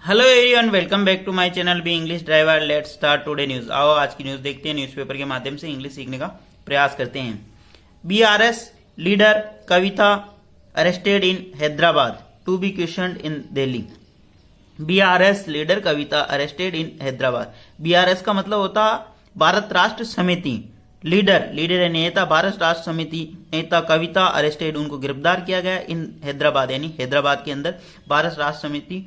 Hello everyone, welcome back to my channel be English driver. Let's start today news. आओ आज की news देखते हैं। न्यूज़पेपर के माध्यम से इंग्लिश सीखने का प्रयास करते हैं। BRS leader Kavitha arrested in Hyderabad to be questioned in Delhi. BRS leader Kavitha arrested in Hyderabad. BRS का मतलब होता भारत राष्ट्र समिति। लीडर है नेता, भारत राष्ट्र समिति नेता कविता अरेस्टेड, उनको गिरफ्तार किया गया इन हैदराबाद, यानी हैदराबाद के अंदर भारत राष्ट्र समिति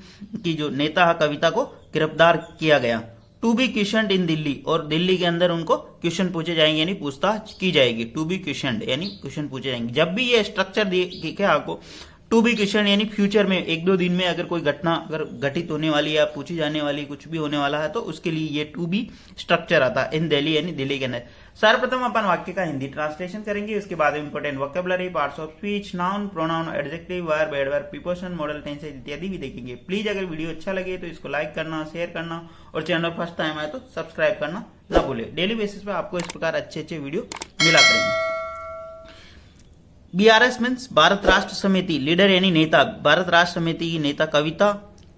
की जो नेता है कविता को गिरफ्तार किया गया। To be questioned in Delhi, और दिल्ली के अंदर उनको क्वेश्चन पूछे जाएंगे, यानी पूछताछ की जाएगी। टू बी क्वेश्चन्ड यानी क्वेश्चन पूछे जाएंगे। जब भी ये स्ट्रक्चर दिए क्या आपको, टू बी क्वेश्चन यानी फ्यूचर में एक दो दिन में अगर कोई घटना अगर घटित होने वाली है, पूछी जाने वाली कुछ भी होने वाला है, तो उसके लिए ये टू बी स्ट्रक्चर आता है इन दिल्ली, यानी दिल्ली के अंदर। सर्वप्रथम अपन वाक्य का हिंदी ट्रांसलेशन करेंगे, उसके बाद important vocabulary, parts of speech, noun, pronoun, adjective, verb, adverb, preposition, model tenses इत्यादि भी देखेंगे। प्लीज अगर वीडियो अच्छा लगे तो इसको लाइक करना, शेयर करना और चैनल फर्स्ट टाइम आए तो सब्सक्राइब करना ना भूले। डेली बेसिस पे आपको इस प्रकार अच्छे अच्छे वीडियो मिला करेंगे। बीआरएस मीन्स भारत राष्ट्र समिति, लीडर यानी नेता, भारत राष्ट्र समिति की नेता कविता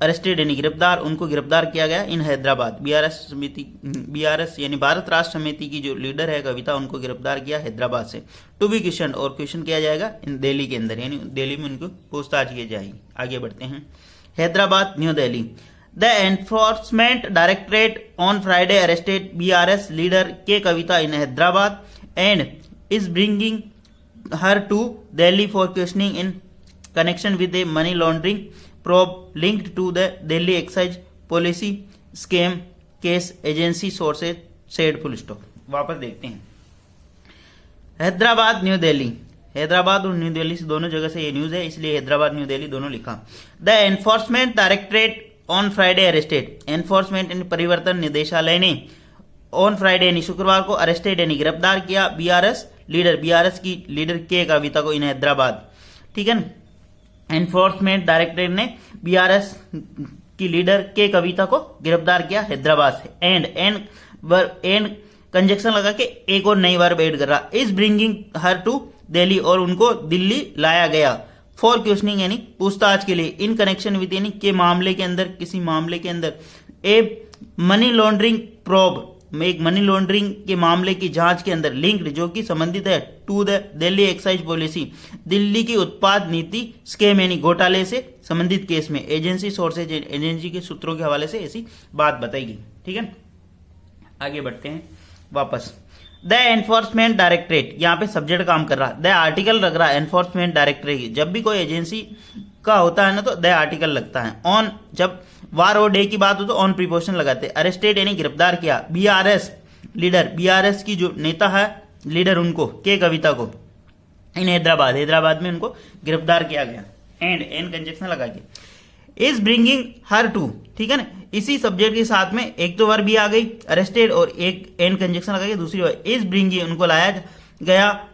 अरेस्टेड यानी गिरफ्तार, उनको गिरफ्तार किया गया इन हैदराबाद। बीआरएस यानी भारत राष्ट्र समिति की जो लीडर है कविता, उनको गिरफ्तार किया हैदराबाद से। टू बी क्वेश्चन, और क्वेश्चन किया जाएगा इन दिल्ली के अंदर, यानी दिल्ली में उनको पूछताछ की जाएगी। आगे बढ़ते हैं। Hyderabad New Delhi. The Enforcement Directorate on Friday arrested BRS leader K Kavitha in Hyderabad and is bringing her to Delhi for questioning in connection with a money laundering probe linked to the Delhi excise policy scam case, agency sources said full stop। वापस देखते हैं। Hyderabad New Delhi, Hyderabad और new Delhi से दोनों जगह से ये news है, इसलिए हैदराबाद न्यू दिल्ली दोनों लिखा। The Enforcement Directorate on Friday arrested, enforcement यानी परिवर्तन निदेशालय ने ऑन फ्राइडे यानी शुक्रवार को अरेस्टेड यानी गिरफ्तार किया बीआरएस लीडर, बीआरएस की लीडर के कविता को इन हैदराबाद। ठीक है ना। एनफोर्समेंट डायरेक्टरेट ने बीआरएस की लीडर के कविता को गिरफ्तार किया हैदराबाद से। एंड कंजक्शन लगा के एक और नई वर्ब ऐड कर रहा, is bringing her to Delhi, और उनको दिल्ली लाया गया फॉर क्वेश्चनिंग यानी पूछताछ के लिए, इन कनेक्शन विद यानी के मामले के अंदर, किसी मामले के अंदर, ए मनी लॉन्ड्रिंग प्रोब में एक मनी लॉन्ड्रिंग के मामले की जांच के अंदर, लिंक्ड जो कि संबंधित है to the Delhi excise policy, Delhi की उत्पाद नीति स्कैम यानी घोटाले से संबंधित केस में। एजेंसी सोर्सेज, एजेंसी के सूत्रों के हवाले से ऐसी बात बताएगी। ठीक है, आगे बढ़ते हैं वापस। द एनफोर्समेंट डायरेक्टरेट, यहाँ पे सब्जेक्ट काम कर रहा, द आर्टिकल लग रहा है एनफोर्समेंट डायरेक्टरेट। जब भी कोई एजेंसी का होता है ना तो द आर्टिकल लगता है। ऑन, जब वार और डे की बात हो तो ऑन प्रीपोजिशन लगाते हैं। अरेस्टेड यानी गिरफ्तार किया बीआरएस लीडर, बीआरएस की जो नेता है लीडर, उनको के कविता को इन हैदराबाद, हैदराबाद में उनको गिरफ्तार किया गया। एंड कंजक्शन लगा के इज ब्रिंगिंग हर टू, ठीक है ना। इसी सब्जेक्ट के साथ में एक तो वर्ब भी आ गई अरेस्टेड, और एक एंड कंजक्शन लगा के दूसरी वर्ब इज ब्रिंगिंग, उनको लाया गया।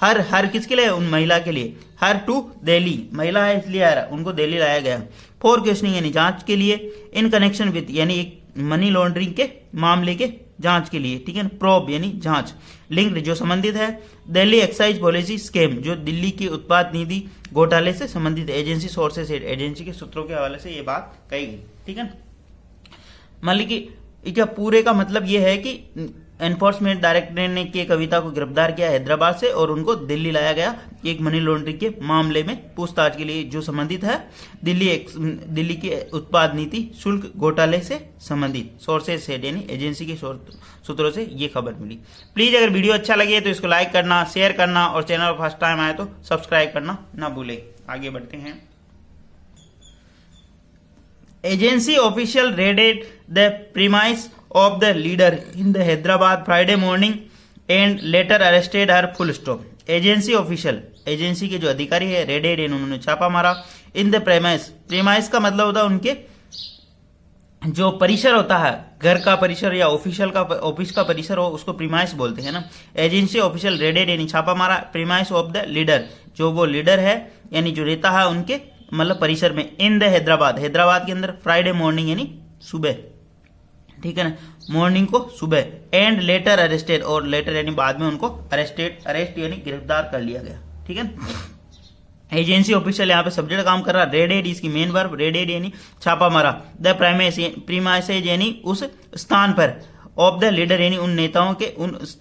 हर किसके लिए, उन महिला के लिए। हर टू दिल्ली, महिला है इसलिए आ रहा, उनको दिल्ली लाया गया। फॉर क्वेश्चनिंग यानी जांच के लिए, इन कनेक्शन विद यानी एक मनी लॉन्ड्रिंग के मामले के जांच के लिए। ठीक है, प्रोब यानी जांच, लिंक्ड जो संबंधित है, दिल्ली एक्साइज पॉलिसी स्कैम जो दिल्ली की उत्पाद नीति घोटाले से संबंधित, एजेंसी सोर्सेस, एजेंसी के सूत्रों के हवाले से ये बात कही गई। ठीक है, मान ली कि क्या पूरे का मतलब ये है कि एनफोर्समेंट डायरेक्टरेट ने के कविता को गिरफ्तार किया हैदराबाद से और उनको दिल्ली लाया गया एक मनी लॉन्ड्रिंग के मामले में पूछताछ के लिए, जो संबंधित है दिल्ली की उत्पाद नीति शुल्क घोटाले से संबंधित। सोर्सेज से यानी एजेंसी के सूत्रों से ये खबर मिली। प्लीज अगर वीडियो अच्छा लगे तो इसको लाइक करना, शेयर करना और चैनल फर्स्ट टाइम आए तो सब्सक्राइब करना ना भूले। आगे बढ़ते हैं। Agency official raided the premise of the leader in the Hyderabad Friday morning and later arrested her full stop। Agency official, agency के जो अधिकारी है रेडेड, उन्होंने छापा मारा इन द प्रेमाइस। प्रेमाइस का मतलब होता है उनके जो परिसर होता है, घर का परिसर या ऑफिस का परिसर हो, उसको प्रीमाइस बोलते हैं ना। एजेंसी ऑफिशियल रेडेड यानी छापा मारा प्रीमाइस ऑफ द लीडर, जो वो लीडर है यानी जो नेता है उनके मतलब परिसर में। इन द हैदराबाद, हैदराबाद के अंदर, फ्राइडे मॉर्निंग यानी सुबह, ठीक है ना, मॉर्निंग को सुबह। एंड लेटर अरेस्टेड, और लेटर यानी बाद में उनको अरेस्ट यानी गिरफ्तार कर लिया गया। ठीक है, एजेंसी ऑफिशियल यहाँ पे सब्जेक्ट काम कर रहा, रेडेड इसकी मेन वर्ब, रेडेड यानी छापा मारा, द प्रीमाइसेज यानी उस स्थान पर, ऑफ द लीडर यानी उन नेताओं के,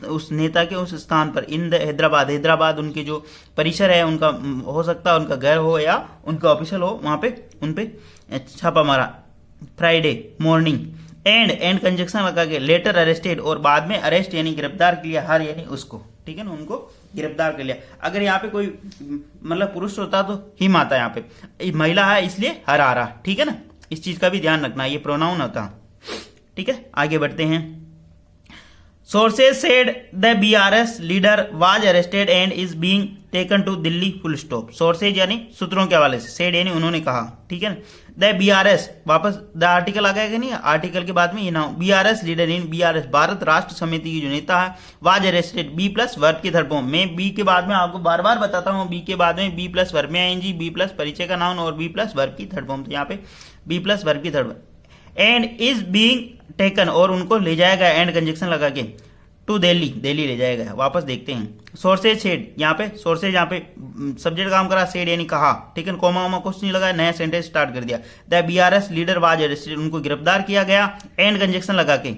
उस नेता के उस स्थान पर, इन द हैदराबाद, हैदराबाद उनके जो परिसर है उनका हो सकता है, उनका घर हो या उनका ऑफिशियल हो, वहां पे उन पे छापा मारा फ्राइडे मॉर्निंग, एंड कंजक्शन लगा के लेटर अरेस्टेड, और बाद में अरेस्ट यानी गिरफ्तार किया, हर यानी उसको, ठीक है ना, उनको गिरफ्तार कर लिया। अगर यहाँ पे कोई मतलब पुरुष होता तो हिम आता, यहाँ पे महिला है इसलिए हर आ रहा, ठीक है ना, इस चीज का भी ध्यान रखना, ये प्रोनाउन होता, ठीक है। आगे बढ़ते हैं। Sources said the BRS leader was arrested and is being taken to Delhi full stop. Sources यानी सूत्रों के हवाले से, सेड यानी उन्होंने कहा, ठीक है ना। द बीआरएस, वापस द आर्टिकल आ गया कि नहीं, आर्टिकल के बाद में ये noun, BRS leader in BRS Bharat Rashtra Samiti की जो नेता है, was arrested, be plus verb की थर्ड फॉर्म, मैं बी के बाद में आपको बार बार बताता हूँ, बी के बाद में बी प्लस वर्ब में आएंगी, बी प्लस परिचय का नाउन और बी प्लस वर्ब की थर्ड फॉर्म, तो यहाँ पे बी प्लस वर्ब की third, and is being taken, और उनको ले जाएगा एंड कंजक्शन लगा के, टू दिल्ली, दिल्ली ले जाएगा। वापस देखते हैं। सोर्सेज सेड, यहाँ पे सोर्सेज, यहाँ पे सब्जेक्ट काम करा, सेड यानी कहा, ठीक है, कोमा वोमा कुछ नहीं लगा, नया सेंटेंस स्टार्ट कर दिया। The BRS leader was arrested, उनको गिरफ्तार किया गया, एंड कंजक्शन लगा के,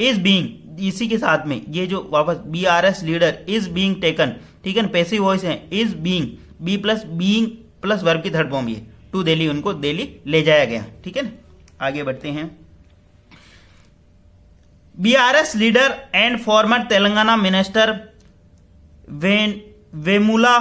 इज बीइंग, इसी के साथ में ये जो वापस BRS leader is being taken, ठीक है, पैसिव वॉइस है, is being, be plus being plus verb की थर्ड फॉर्म, ये टू दिल्ली, उनको दिल्ली ले जाया गया, ठीक है ना। आगे बढ़ते हैं। BRS leader and former Telangana minister Vemula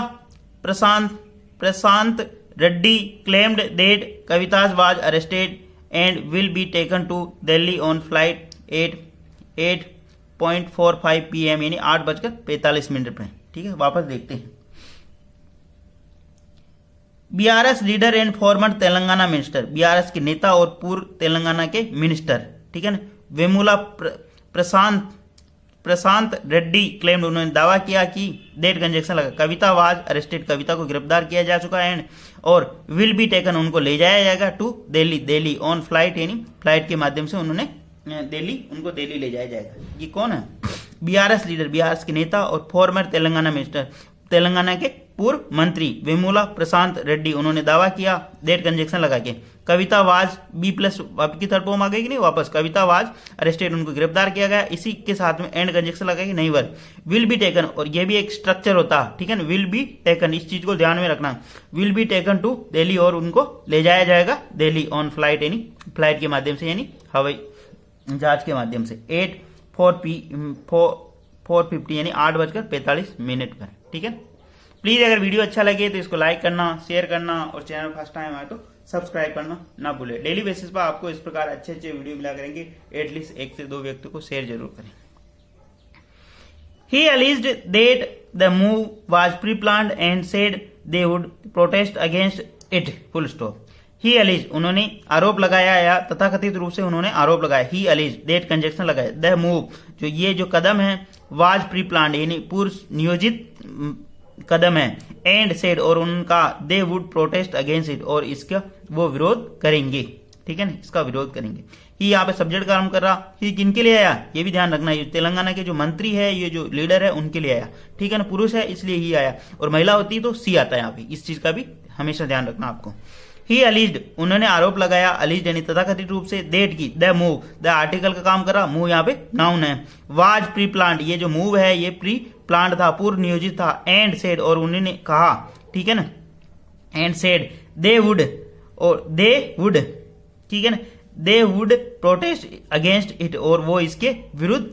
Prashant Reddy claimed that Kavitha was arrested and will be taken to Delhi on flight 8:45 PM यानी 8:45 पर, ठीक है। वापस देखते हैं। BRS leader and former Telangana minister, BRS के नेता और पूर्व तेलंगाना के मिनिस्टर, ठीक है ना, वेमुला प्रशांत रेड्डी क्लेम्ड, उन्होंने दावा किया कि डेट कंजक्शन लगा, कविता वाज अरेस्टेड, कविता को गिरफ्तार किया जा चुका है, एंड और विल बी टेकन, उनको ले जाया जाएगा to Delhi, Delhi on flight यानी फ्लाइट के माध्यम से उन्होंने दिल्ली, उनको दिल्ली ले जाया जाएगा। ये कौन है? बीआरएस लीडर, बीआरएस के नेता और फॉर्मर तेलंगाना मिनिस्टर, तेलंगाना के पूर्व मंत्री वेमुला प्रशांत रेड्डी, उन्होंने दावा किया डेट कंजक्शन लगा के, कविता वाज बी प्लस की थर्ड फॉर्म आ गई कि नहीं, वापस कविता वाज अरेस्टेड, उनको गिरफ्तार किया गया, इसी के साथ में एंड कंजक्शन लगा कि नहीं वर्ब, विल बी टेकन, और ये भी एक स्ट्रक्चर होता, ठीक है ना, विल बी टेकन, इस चीज को ध्यान में रखना, will be taken to Delhi, और उनको ले जाया जाएगा दिल्ली ऑन फ्लाइट यानी फ्लाइट के माध्यम से, यानी हवाई जहाज के माध्यम से, 8:450 यानी 8:45 पर, ठीक है। प्लीज अगर वीडियो अच्छा लगे तो इसको लाइक करना, शेयर करना, और चैनल फर्स्ट टाइम आए तो सब्सक्राइब करना ना भूले। डेली बेसिस पर आपको इस प्रकार अच्छे अच्छे वीडियो मिला करेंगे, एटलीस्ट 1 से 2 व्यक्तियों को शेयर जरूर करें। He alleged that the move was pre-planned and said they would protest against it. Full stop. He alleged, उन्होंने आरोप लगाया, या तथाकथित रूप से उन्होंने आरोप लगाया, he alleged, डेट कंजक्शन लगाया, the move, जो ये जो कदम है, was pre-planned यानी पूर्व नियोजित कदम है, एंड सेड, और उनका, they would protest against it, और इसका वो विरोध करेंगे, ठीक है ना, इसका विरोध करेंगे। ही यहाँ पे सब्जेक्ट काम कर रहा, ही किनके लिए आया ये भी ध्यान रखना, ये तेलंगाना के जो मंत्री है, ये जो लीडर है, उनके लिए आया, ठीक है ना, पुरुष है इसलिए ही आया, और महिला होती तो सी आता है यहाँ पे, इस चीज का भी हमेशा ध्यान रखना आपको। ही अलीज्ड, उन्होंने आरोप लगाया, अलीज्ड यानी तथाकथित रूप से, देट की, द मूव, द आर्टिकल का काम कर रहा, मूव यहाँ पे नाउन है, वाज प्री प्लान्ड, ये जो मूव है ये प्री प्लान्ड था, पूर्व नियोजित था, एंड सेड, और उन्होंने कहा, ठीक है ना, एंड सेड, दे वुड, और दे वुड, ठीक है ना, they would protest against it, और वो इसके विरुद्ध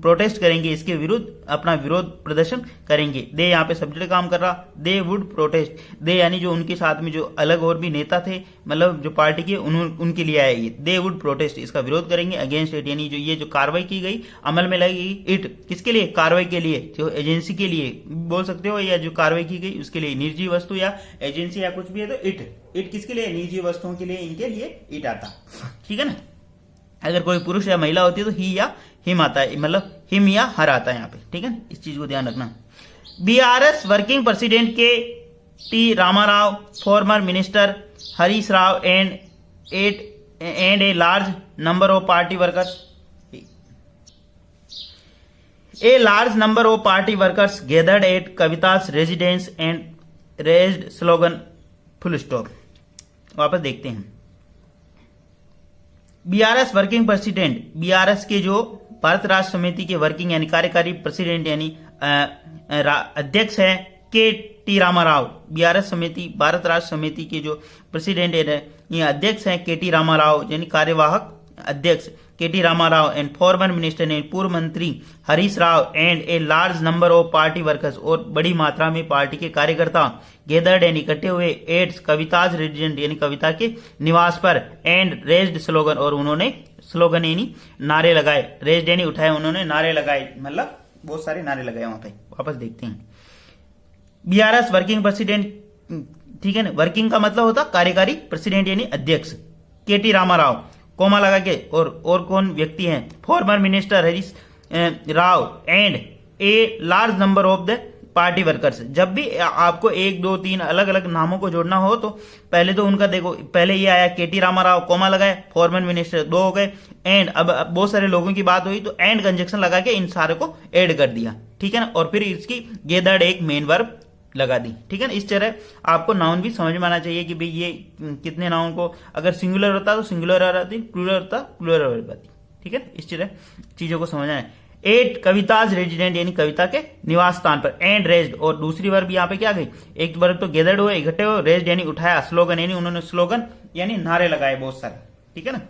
प्रोटेस्ट करेंगे, इसके विरुद्ध अपना विरोध प्रदर्शन करेंगे। दे यहाँ पे सब्जेक्ट काम कर रहा, दे वुड प्रोटेस्ट, दे यानी जो उनके साथ में जो अलग और भी नेता थे, मतलब जो पार्टी के, उनके लिए आए ये, दे वुड प्रोटेस्ट, इसका विरोध करेंगे, अगेंस्ट इट यानी जो ये जो कार्रवाई की गई, अमल में लाई गई, इट किसके लिए, कार्रवाई के लिए, जो एजेंसी के लिए बोल सकते हो, या जो कार्रवाई की गई उसके लिए, निर्जीव वस्तु या एजेंसी या कुछ भी है तो इट किसके लिए, निर्जीव वस्तुओं के लिए, इनके लिए इट आता, ठीक है ना। अगर कोई पुरुष या महिला होती है तो ही या हिम आता है, मतलब हिम या हर आता है यहाँ पे, ठीक है, इस चीज को ध्यान रखना। BRS working president K T Ramarao, former minister Harish Rao, and a large number of party workers gathered at कविता's residence and raised slogan full stop. वापस देखते हैं। बीआरएस वर्किंग प्रेसिडेंट, बीआरएस के जो भारत राष्ट्र समिति के वर्किंग यानी कार्यकारी प्रेसिडेंट यानी अध्यक्ष है के टी रामाराव। बीआरएस समिति, भारत राष्ट्र समिति के जो प्रेसिडेंट है ये अध्यक्ष हैं के टी रामाराव यानी कार्यवाहक अध्यक्ष K T Ramarao and former minister ने पूर्व मंत्री Harish Rao and a large number of party workers और बड़ी मात्रा में पार्टी के कार्यकर्ता गैदर्ड एंड इकट्ठे हुए एट्स कविताज रेजिडेंट यानी कविता के निवास पर एंड रेज्ड स्लोगन और उन्होंने स्लोगन यानी नारे लगाए। रेज्ड यानी उठाए, उन्होंने नारे लगाए, मतलब बहुत सारे नारे लगाए वहां पे। वापस देखते हैं। बीआरएस वर्किंग प्रेसिडेंट, ठीक है ना, वर्किंग का मतलब होता कार्यकारी प्रेसिडेंट यानी अध्यक्ष के टी रामाराव कोमा लगा के और कौन व्यक्ति हैं, farmer minister Harish Rao and a large number of the party workers. जब भी आपको 1 2 3 अलग अलग नामों को जोड़ना हो तो पहले तो उनका देखो, पहले ये आया के टी रामाराव कोमा लगाए, फॉर्मर मिनिस्टर 2 हो गए एंड अब बहुत सारे लोगों की बात हुई तो एंड कंजक्शन लगा के इन सारे को ऐड कर दिया, ठीक है ना, और फिर इसकी गेदर्ड एक मेन वर्ब लगा दी, ठीक है ना। इस तरह आपको नाउन भी समझ में आना चाहिए कि भाई ये कितने नाउन को अगर सिंगुलर होता तो सिंगुलर आती, प्लूरल होता प्लूरल आती, ठीक है। इस तरह चीजों को समझना है। 8 कविताज रेजिडेंट यानी कविता के निवास स्थान पर एंड रेज्ड और दूसरी वर्ब यहाँ पे क्या गई, एक वर्ब तो गैदर्ड हुए इकट्ठे हुए, रेज्ड यानी उठाया, स्लोगन यानी उन्होंने स्लोगन यानी नारे लगाए बहुत सारे, ठीक है ना।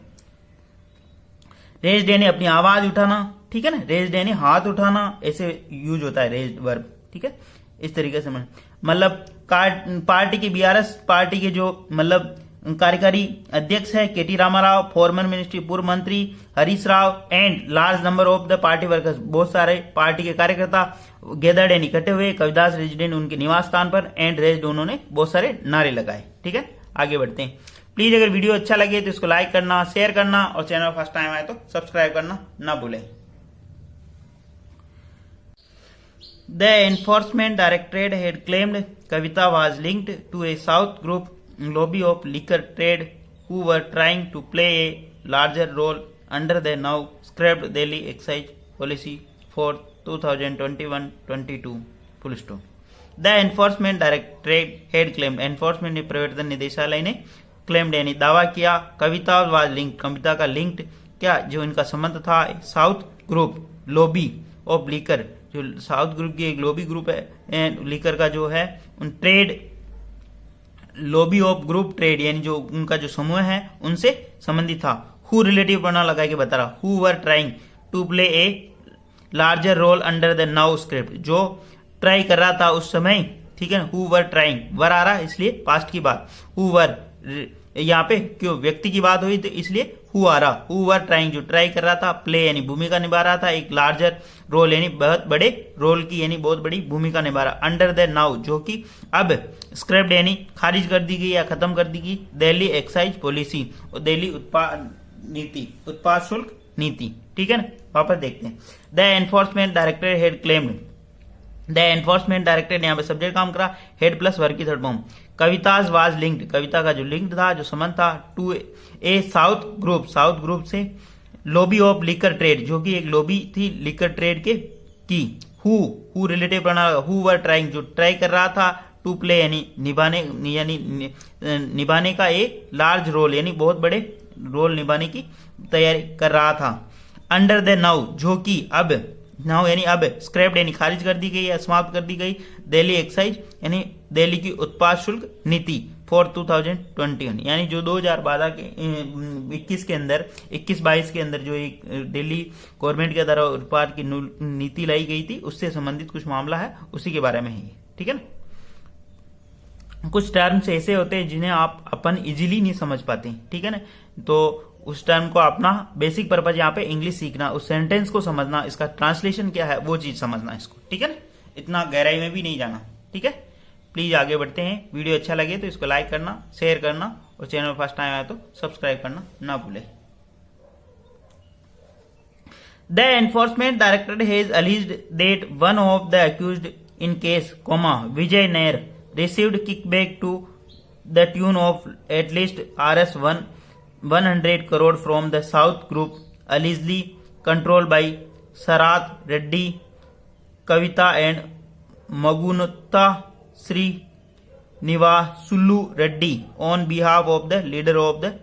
रेज्ड यानी अपनी आवाज उठाना, ठीक है ना, रेज्ड यानी हाथ उठाना, ऐसे यूज होता है रेज्ड वर्ब, ठीक है। इस तरीके से मतलब पार्टी की बीआरएस पार्टी के जो मतलब कार्यकारी अध्यक्ष है के टी रामाराव, फॉर्मर मिनिस्ट्री पूर्व मंत्री Harish Rao and large number of the party workers, बहुत सारे पार्टी के कार्यकर्ता गैदर्ड एंड इकट्ठे हुए कविदास रेजिडेंट उनके निवास स्थान पर एंड रेज्ड उन्होंने बहुत सारे नारे लगाए, ठीक है। आगे बढ़ते हैं। प्लीज अगर वीडियो अच्छा लगे तो इसको लाइक करना, शेयर करना और चैनल फर्स्ट टाइम आए तो सब्सक्राइब करना ना भूलें। The Enforcement Directorate had claimed Kavita was linked to a South Group lobby of liquor trade who were trying to play a larger role under the now scrapped Delhi excise policy for 2021-22. Full stop. The Enforcement Directorate had claimed, Enforcement प्रवर्तन निदेशालय ने claimed यानी दावा किया, कविता was linked, कविता का linked क्या जो इनका संबंध था south group lobby of liquor, जो साउथ ग्रुप की एक लॉबी ग्रुप है लिकर का जो है उन trade lobby of group trade यानी जो उनका जो समूह है उनसे संबंधित था। हु रिलेटिव प्रोनाउन लगा के बता रहा, who were trying to play a larger role under the now script, जो ट्राई कर रहा था उस समय, ठीक है। हु वर ट्राइंग, वर आ रहा है इसलिए पास्ट की बात, हु वर यहाँ पे क्यों व्यक्ति की बात हुई तो इसलिए हु आ रहा, हु वर ट्राइंग जो ट्राई कर रहा था, प्ले यानी भूमिका निभा रहा था, एक लार्जर रोल यानी बहुत बड़े रोल की यानी बहुत बड़ी भूमिका निभा रहा, अंडर द नाउ जो कि अब स्क्रैप्ड यानी खारिज कर दी गई या खत्म कर दी गई दिल्ली एक्साइज पॉलिसी और दिल्ली उत्पाद शुल्क नीति, ठीक है ना। वापस देखते हैं। The enforcement director head claimed, the enforcement director ने यहाँ पे सब्जेक्ट काम करा, हेड प्लस वर्ग की third form, Kavitha's was linked, Kavitha का जो लिंक था जो संबंध था, टू ए साउथ ग्रुप से लॉबी ऑफ लिकर ट्रेड जो कि एक लॉबी थी लिकर ट्रेड के की, who relative pronoun, who were trying जो ट्राई कर रहा था, टू प्ले यानी निभाने का एक लार्ज रोल यानी बहुत बड़े रोल निभाने की तैयारी कर रहा था, अंडर द नाउ जो कि अब, नाउ यानी अब, स्क्रैप्ड यानी खारिज कर दी गई या समाप्त कर दी गई, दिल्ली एक्साइज यानी दिल्ली की उत्पाद शुल्क नीति फॉर 2021 यानी जो 2012 के 21 के अंदर 21-22 के अंदर जो एक दिल्ली गवर्नमेंट के द्वारा उत्पाद की नीति लाई गई थी उससे संबंधित कुछ मामला है, उसी के बारे में है, ठीक है ना। कुछ टर्म्स ऐसे होते हैं जिन्हें आप अपन इजीली नहीं समझ पाते, ठीक है ना, तो उस टर्म को अपना बेसिक पर्पज यहाँ पे इंग्लिश सीखना, उस सेंटेंस को समझना, इसका ट्रांसलेशन क्या है वो चीज समझना इसको, ठीक है ना, इतना गहराई में भी नहीं जाना, ठीक है। प्लीज आगे बढ़ते हैं। वीडियो अच्छा लगे तो इसको लाइक करना, शेयर करना और चैनल फर्स्ट टाइम आया तो सब्सक्राइब करना ना भूले। The Enforcement Directorate has alleged that one of the accused in case Vijay Nair received kickback to the tune of at least Rs 100 crore from the South Group allegedly controlled by Sarath Reddy, Kavita and Magunatha Nivasulu Reddy on behalf of the leader of the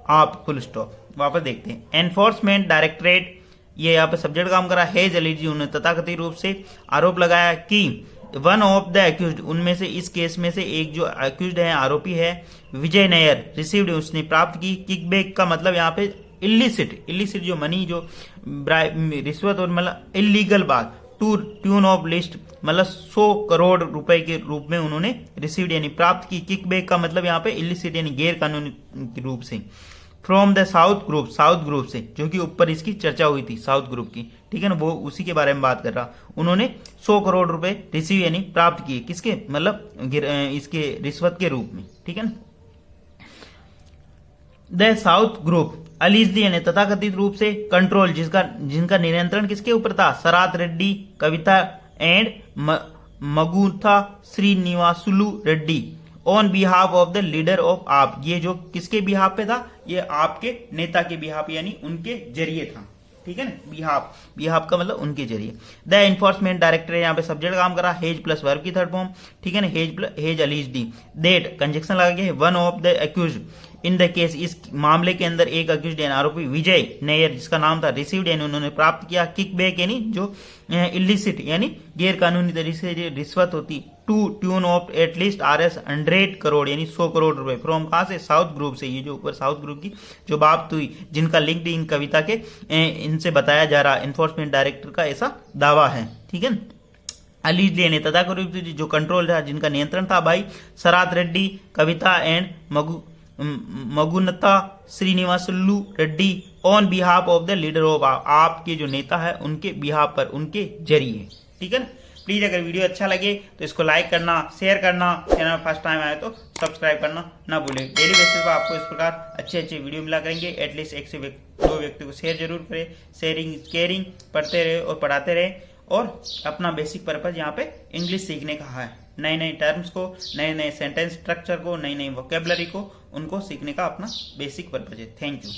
AAP, full stop. वापस देखते हैं। Enforcement directorate, ये यहाँ पे subject काम करा। Hedge Ali जी, उन्होंने तथाकथित रूप से आरोप लगाया कि वन ऑफ द अक्यूज्ड, उनमें से इस केस में से एक जो अक्यूज्ड है, आरोपी है, विजय नायर, रिसीव्ड, उसने प्राप्त की। किकबैक का मतलब यहाँ पे इलिसिट जो मनी, जो रिश्वत और मतलब इलीगल बात, टू ट्यून ऑफ लिस्ट मतलब 100 करोड़ रुपए के रूप में उन्होंने रिसीव्ड यानी प्राप्त की। किकबैक का मतलब यहाँ पे इलिसिट यानी गैर कानूनी रूप से। फ्रॉम द साउथ ग्रुप से, जो कि ऊपर इसकी चर्चा हुई थी साउथ ग्रुप की, ठीक है ना, वो उसी के बारे में बात कर रहा। उन्होंने 100 करोड़ रुपए रिसीव यानी प्राप्त किए, किसके मतलब इसके रिश्वत के रूप में, ठीक है ना। द साउथ ग्रुप अलीजली ने तथाकथित रूप से कंट्रोल, जिनका नियंत्रण किसके ऊपर था, Sharath Reddy, Kavitha and Magunta Srinivasulu Reddy on behalf of the leader of AAP. ये जो किसके बिहाफ पे था, ये आपके नेता के बिहाफ यानी उनके जरिए था, ठीक है ना। बिहाफ का मतलब उनके जरिए। द एनफोर्समेंट डायरेक्टर, यहाँ पे सब्जेक्ट काम करा, हेज प्लस वर्ब की थर्ड फॉर्म, ठीक है ना, हेज अलीजडी, देट कंजक्शन लगा के one of the accused in the case, इस मामले के अंदर एक अक्यूज्ड यानी आरोपी विजय नायर, जिसका नाम था, रिसीव्ड यानी उन्होंने प्राप्त किया, किकबैक यानी जो इलिसिट यानी गैर कानूनी तरीके से रिश्वत होती, to tune of at least RS 100 crore यानी 100 करोड़ रुपए, फ्रॉम कहां से, साउथ ग्रुप से। ये जो ऊपर साउथ ग्रुप की जो बात हुई, जिनका लिंक्ड इन कविता के इनसे बताया जा रहा, एनफोर्समेंट डायरेक्टर का ऐसा दावा है, ठीक है। अलीजली ने तथाकथित जो कंट्रोल था, जिनका नियंत्रण था, भाई Sharath Reddy, Kavitha and Magunta Srinivasulu Reddy on behalf of the leader of AAP के जो नेता है उनके बिहाफ पर, उनके जरिए, ठीक है ना। प्लीज अगर वीडियो अच्छा लगे तो इसको लाइक करना, शेयर करना, चैनल फर्स्ट टाइम आए तो सब्सक्राइब करना ना भूलें। डेली बेसिस पर आपको इस प्रकार अच्छे वीडियो मिला करेंगे। एटलीस्ट 1 से 2 व्यक्ति को शेयर जरूर करें। शेयरिंग केयरिंग, पढ़ते रहे और पढ़ाते रहे, और अपना बेसिक पर्पज यहाँ पे इंग्लिश सीखने का है। नए टर्म्स को, नए सेंटेंस स्ट्रक्चर को, नई वोकेबलरी को, उनको सीखने का अपना बेसिक पर्पज है। Thank you.